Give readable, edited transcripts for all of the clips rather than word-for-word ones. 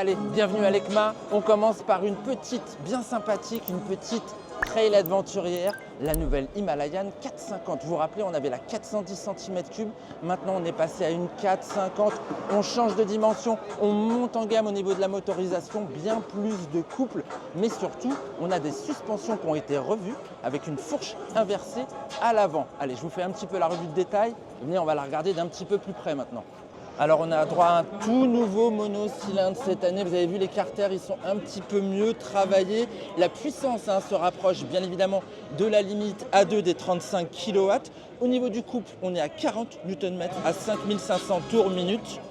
Allez, bienvenue à l'ECMA. On commence par une petite, bien sympathique, une petite trail aventurière, la nouvelle Himalayan 450. Vous vous rappelez, on avait la 410 cm3. Maintenant, on est passé à une 450. On change de dimension, on monte en gamme au niveau de la motorisation, bien plus de couple. Mais surtout, on a des suspensions qui ont été revues avec une fourche inversée à l'avant. Allez, je vous fais un petit peu la revue de détail. Venez, on va la regarder d'un petit peu plus près maintenant. Alors on a droit à un tout nouveau monocylindre cette année. Vous avez vu, les carters, ils sont un petit peu mieux travaillés. La puissance se rapproche bien évidemment de la limite A2 des 35 kW. Au niveau du couple, on est à 40 Nm à 5500 tours minute.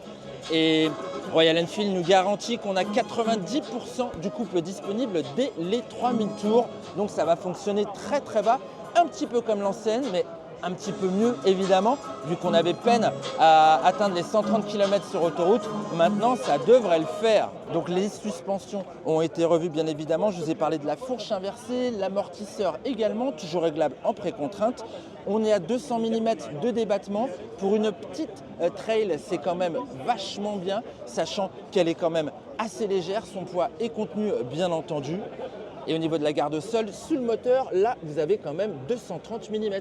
Et Royal Enfield nous garantit qu'on a 90% du couple disponible dès les 3000 tours. Donc ça va fonctionner très très bas, un petit peu comme l'ancienne, mais un petit peu mieux évidemment, vu qu'on avait peine à atteindre les 130 km sur autoroute. Maintenant, ça devrait le faire. Donc les suspensions ont été revues bien évidemment. Je vous ai parlé de la fourche inversée, l'amortisseur également, toujours réglable en précontrainte. On est à 200 mm de débattement. Pour une petite trail, c'est quand même vachement bien, sachant qu'elle est quand même assez légère. Son poids est contenu bien entendu. Et au niveau de la garde au sol, sous le moteur, là, vous avez quand même 230 mm.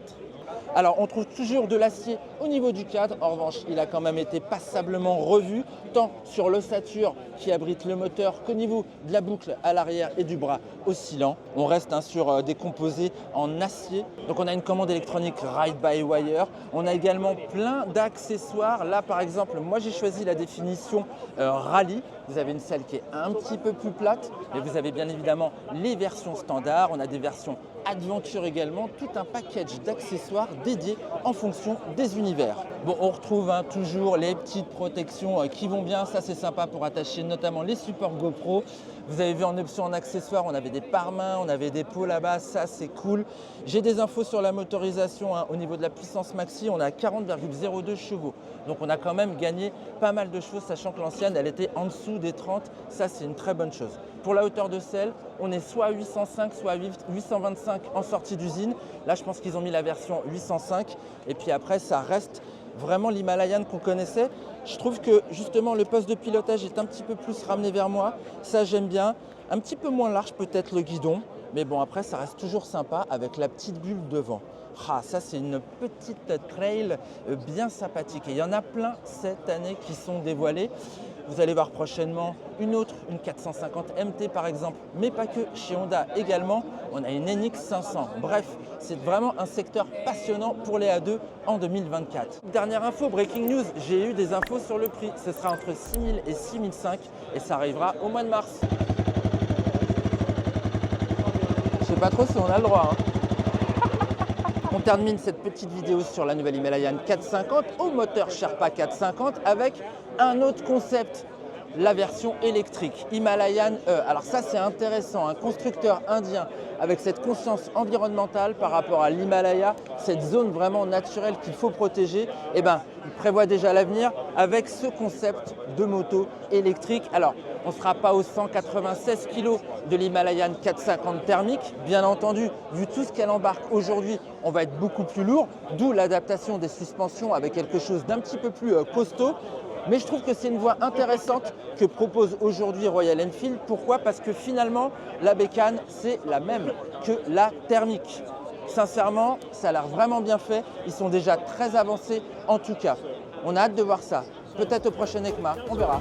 Alors, on trouve toujours de l'acier au niveau du cadre. En revanche, il a quand même été passablement revu, tant sur l'ossature qui abrite le moteur qu'au niveau de la boucle à l'arrière et du bras oscillant. On reste sur des composés en acier. Donc, on a une commande électronique Ride-by-Wire. On a également plein d'accessoires. Là, par exemple, moi, j'ai choisi la définition Rallye. Vous avez une selle qui est un petit peu plus plate, mais vous avez bien évidemment les versions standards. On a des versions Adventure également, tout un package d'accessoires dédiés en fonction des univers. Bon, on retrouve toujours les petites protections qui vont bien. Ça, c'est sympa pour attacher notamment les supports GoPro. Vous avez vu en option en accessoires, on avait des pare-mains, on avait des pots là-bas, ça c'est cool. J'ai des infos sur la motorisation au niveau de la puissance maxi, on est à 40,02 chevaux. Donc on a quand même gagné pas mal de chevaux, sachant que l'ancienne, elle était en dessous des 30. Ça, c'est une très bonne chose. Pour la hauteur de selle, on est soit à 805, soit à 825 en sortie d'usine. Là, je pense qu'ils ont mis la version 805. Et puis après, ça reste vraiment l'Himalayan qu'on connaissait. Je trouve que justement le poste de pilotage est un petit peu plus ramené vers moi. Ça, j'aime bien. Un petit peu moins large peut-être le guidon. Mais bon, après, ça reste toujours sympa avec la petite bulle devant. Ah, ça, c'est une petite trail bien sympathique. Et il y en a plein cette année qui sont dévoilés. Vous allez voir prochainement une 450 MT par exemple, mais pas que, chez Honda également. On a une NX 500. Bref, c'est vraiment un secteur passionnant pour les A2 en 2024. Dernière info, breaking news, j'ai eu des infos sur le prix. Ce sera entre 6 000 et 6 500 et ça arrivera au mois de mars. Je sais pas trop si on a le droit. On termine cette petite vidéo sur la nouvelle Himalayan 450 au moteur Sherpa 450 avec un autre concept, la version électrique Himalayan E. Alors ça, c'est intéressant, un constructeur indien avec cette conscience environnementale par rapport à l'Himalaya, cette zone vraiment naturelle qu'il faut protéger, il prévoit déjà l'avenir avec ce concept de moto électrique. Alors, on ne sera pas aux 196 kg de l'Himalayan 450 thermique. Bien entendu, vu tout ce qu'elle embarque aujourd'hui, on va être beaucoup plus lourd, d'où l'adaptation des suspensions avec quelque chose d'un petit peu plus costaud. Mais je trouve que c'est une voie intéressante que propose aujourd'hui Royal Enfield. Pourquoi? Parce que finalement, la bécane, c'est la même que la thermique. Sincèrement, ça a l'air vraiment bien fait. Ils sont déjà très avancés en tout cas. On a hâte de voir ça. Peut-être au prochain ECMA, on verra.